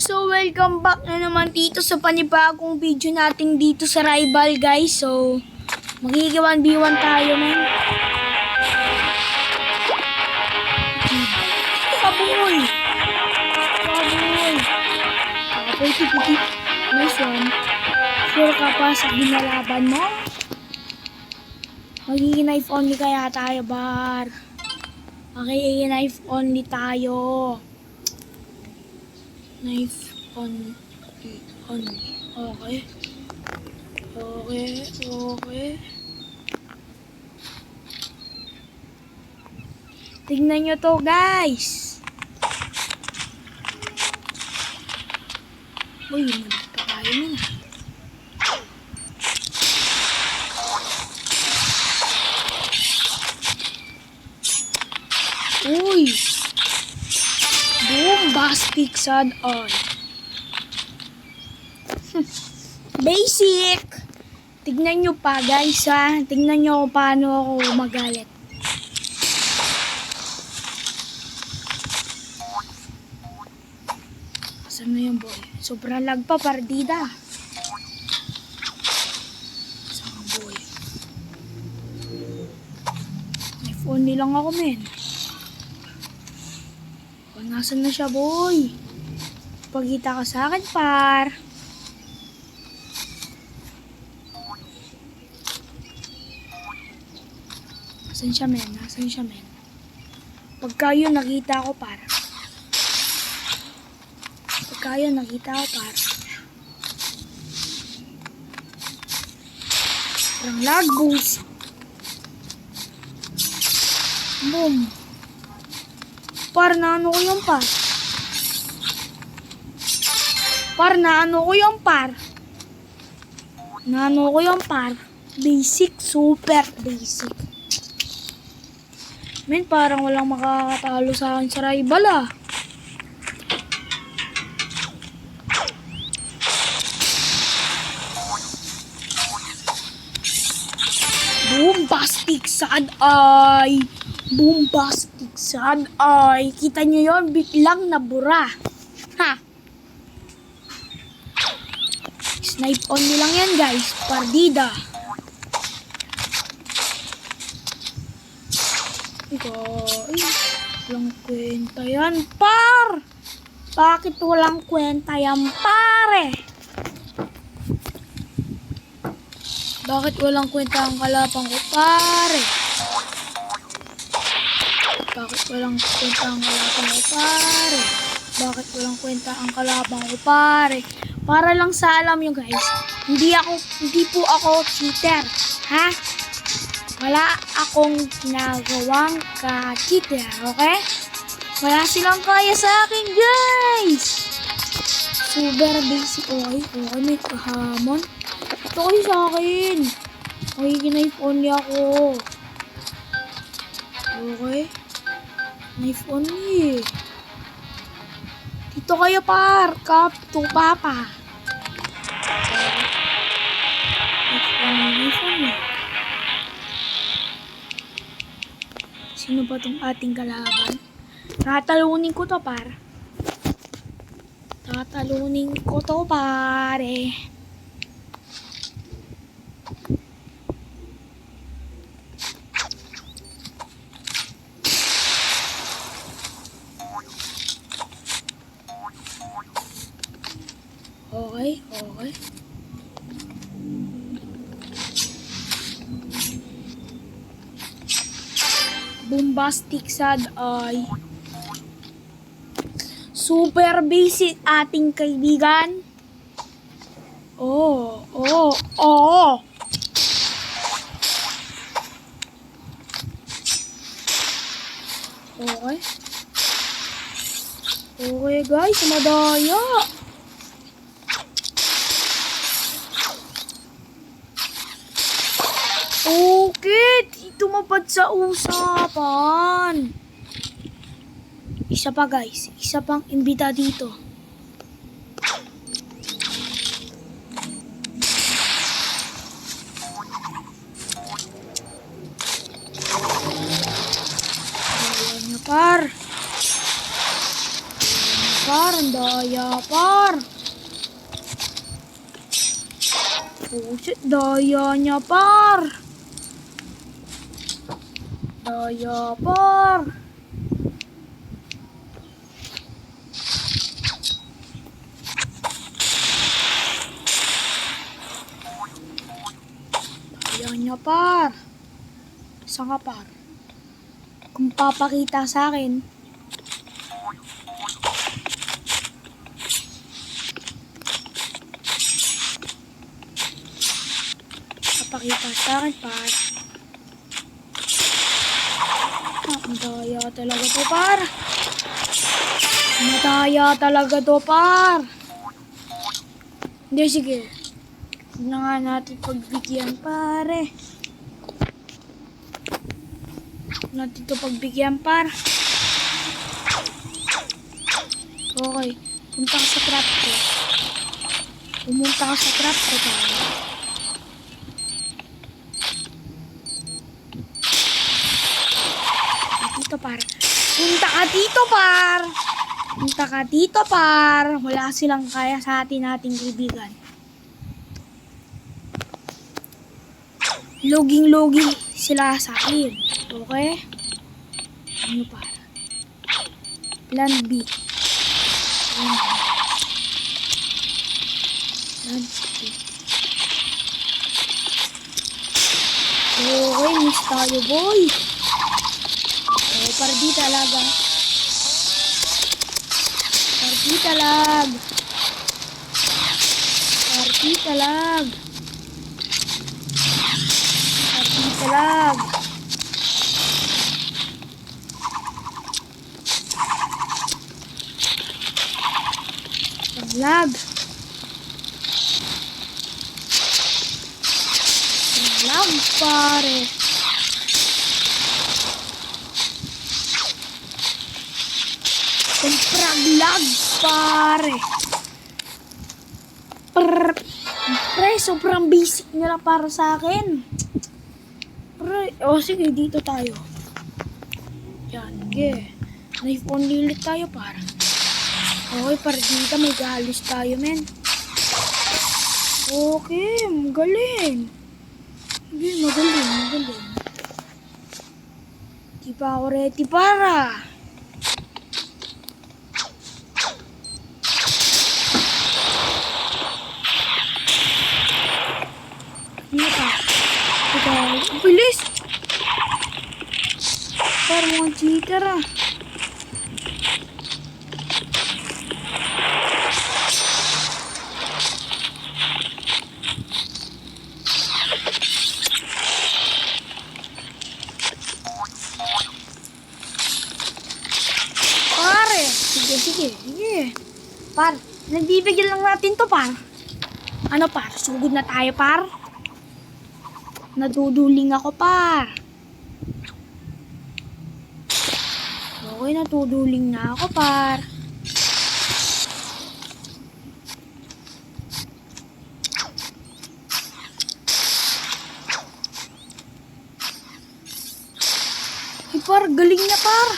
So, welcome back na naman dito sa panibagong video natin dito sa Rival, guys. So, magiging 1v1 tayo, man. Kaboy! Kaboy! Kaboy, tipitip. Nice one. Sure ka pa sa ginalaban mo? Magiging knife only kaya tayo, bar. Magiging knife only tayo. Knife only. Okay. Tignan nyo to, guys. Uy, magkakayo mo na. Uy! Bombastic sad on. Basic! Tignan nyo pa, guys, ha. Tignan nyo paano ako magalit. Saan na yung boy? Sobrang lag pa, partida. Saan ang boy? Knife only lang ako, men. Nasaan na siya, boy? Pagkita ka sa akin, par. Nasaan siya, men? Nasaan siya, men? Pagka yun, nakita ko, par. Pagka yun, nakita ko, par. Parang lag, boost. Boom. Par, naano ko yung par? Par, naano ko yung par? Naano ko yung par? Basic, super basic. Men, parang walang makakatalo sa akin sa rival, ah. Bombastic sad eye. Bombastic sad eye. Kita nyo yun? Biglang nabura. Ha? Snipe only lang yan, guys. Partida. Walang kwenta yan, par. Bakit walang kwenta yan, pare? Bakit walang kwenta ang kalapang ko, pare? Bakit walang kwenta ang kalapang ko, pare? Bakit walang kwenta ang kalapang ko, pare? Para lang sa alam nyo, guys, hindi po ako cheater, ha? Wala akong ginagawang ka-cheater, okay? Wala silang kaya sa akin, guys! Super basic. Okay, may kahamon. Ito kayo sa akin. Okay, knife only ako. Okay. Knife only. Dito kayo, par. Cup to papa. Knife only. Sino ba tong ating kalaban? Tatalunin ko to, par. Tatalunin ko to, pare. Okay. Bombastic sad eye. Super basic ating kaibigan. Oh. Okay. Okay, guys, madaya. Okay, tumapad sa usapan. Isa pa, guys. Isa pang imbita dito. Ayan nyo, par. Par, Ang daya, par. Oh, shit. Daya niya, par. Daya, par. Daya niya, par. Saan ka, par? Kung papakita sa akin, papakita sa akin, par. Madaya talaga to, par. Madaya talaga to, par. Hindi, sige. Huwag na nga natin pagbigyan, pare. Huwag natin ito pagbigyan, par. Okay. Punta ka sa trap ko. Pumunta ka sa trap ko, pare. Dito, par. Punta ka dito, par. Punta ka dito, par. Wala silang kaya sa ating kaibigan. Loging-logi sila sa akin. Okay? Ano, par? Plan B. Plan B. Okay, miss tayo, boy. Para di talaga. Party talag. Party talag. Party talag. Talag. Talag, pare. Praglag, pare. Pre, sobrang basic nila para sa akin. Pre, sige, dito tayo. Yan, okay. Knife only ulit tayo, para. Okay, para dito may galos tayo, men. Okay, magaling. Hindi, magaling. Di pa ako ready, para. Ang bilis! Parang mga cheater, ah. Pare! Sige. Par, nagbibigyan lang natin to, par. Ano, par? Sugod na tayo, par? Naduduling ako, par. Okay, natuduling na ako, par. Ay, par, galing na, par.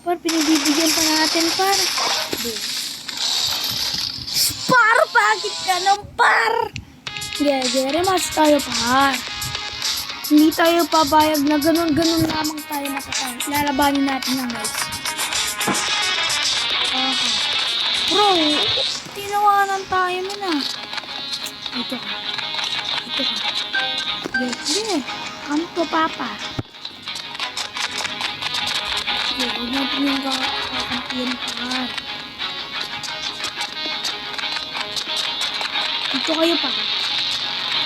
Par, pinibibigyan pa natin, par. Par, bakit ka nang, par? Rematch tayo, par. Hindi tayo pabayag na ganun-ganun lamang tayo nakatayo. Lalabanin natin ng guys. Okay. Bro, tinawanan tayo mo na. Ito ka. Sige. Come to papa. Sige, huwag natin yung kakampiyan, par. Ito kayo, par.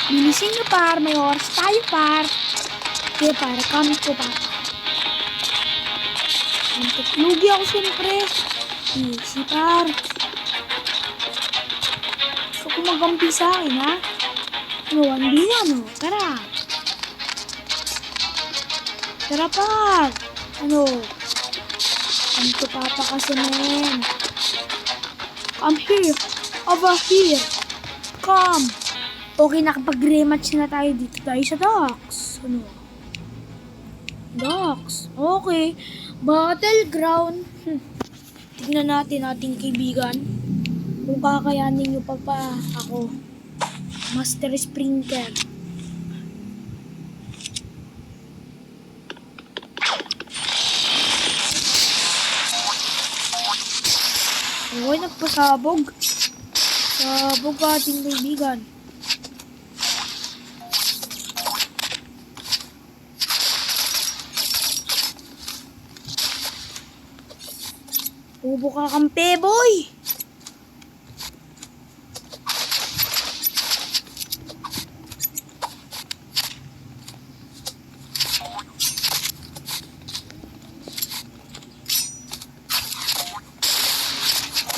Bilisin nyo, par. May oras tayo, par. Okay, par. Come to papa. Lugi ako siyempre. Easy, par. Gusto ko magampi sa akin, ha? 1v1, oh. Tara. Tara, par. Come to papa kasi, men. I'm here. Over here. Come. Okay, nakapag-rematch na tayo dito tayo sa docks. Docks. Okay. Battleground. Tingnan natin ating kaibigan. Kung kakayanin nyo pa ako. Master Sprinter. Okay, nagpasabog. Sabog ating kaibigan. Ubo ka kampe, boy!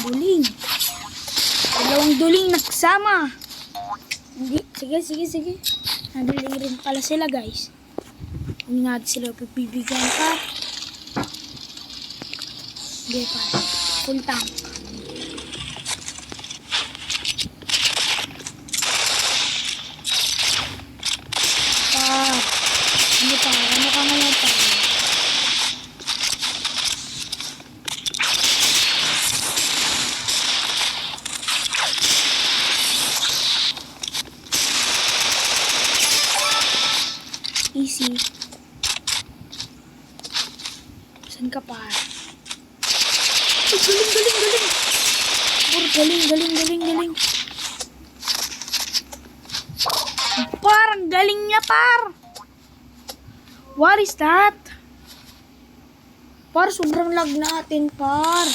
Duling. Dalawang duling nagsama. Hindi. Sige. Naduling rin pala sila, guys. Hindi natin sila pipibigyan pa. Hindi pa. Full tank. Ano pa? Ano ka ngayon pa? Easy. Saan ka pa? Galing. Parang galing niya, par. What is that? Par, sobrang lag natin, par.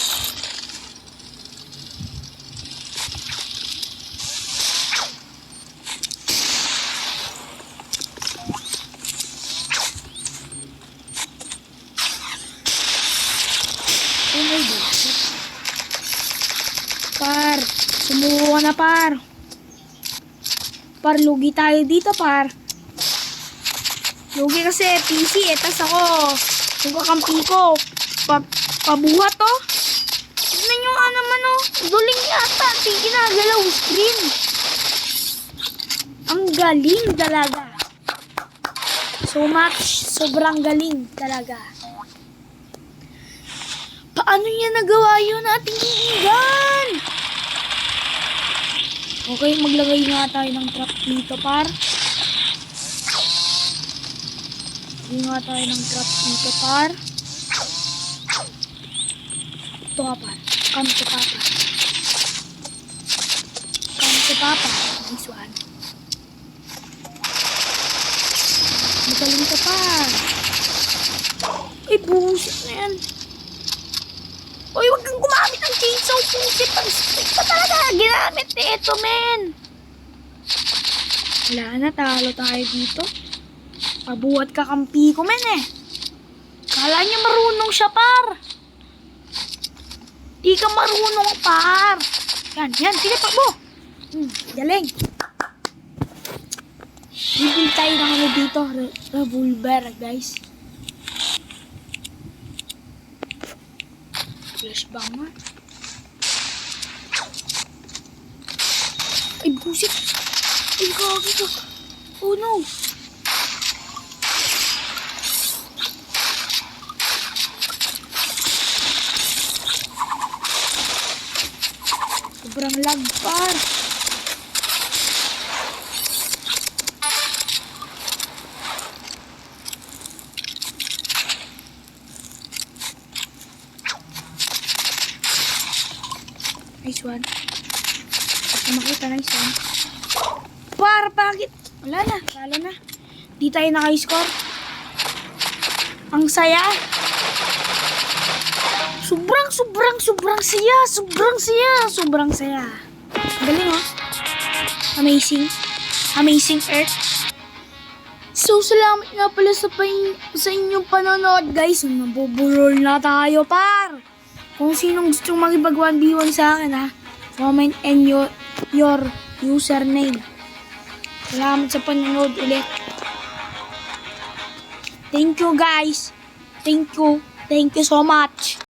Oh my God. Par, sumuko ka na, par. Par, lugi tayo dito, par. Lugi kasi PC eh. Tas ako, yung kakampi ko, pabuhat to. Tignan nyo nga naman oh. Duling yata. Di ginagalaw screen. Ang galing talaga. So much. Sobrang galing talaga. Paano niya nagawa yun ating kaibigan? Okay, maglagay nga tayo ng trap dito, par. Maglagay nga tayo ng trap dito, par. Ito nga, par. Come to papa. Come to papa. This one. Magaling ka, par. Ay, bullshit na yan. Uy, wag kang gumamit ng chainsaw, pusit. Ang stick pa talaga ginamit eh. Ito, men. Wala na, talo tayo dito. Pabuhat ka kampi ko, men eh. Kala niya marunong siya, par. Di ka marunong, par. Yan, sige, pakbo. Galing. Bibili tayo ng ano dito, revolver, guys. Flashbang nga. Ay, busit. Ay, gagi ka. Oh, no. Sobrang lag, par. Nice one. Basta makita, nice one. Par, bakit? Wala na, talo na. Di tayo naka-score. Ang saya. Sobrang saya. Sobrang saya. Galing, oh. Amazing Earth. So, salamat nga pala sa inyong panonood, guys. Nabubulol na tayo, par. Kung sinong gustong makipag 1v1 sa akin, ha, comment and your username. Salamat sa panonood ulit. Thank you, guys. Thank you so much.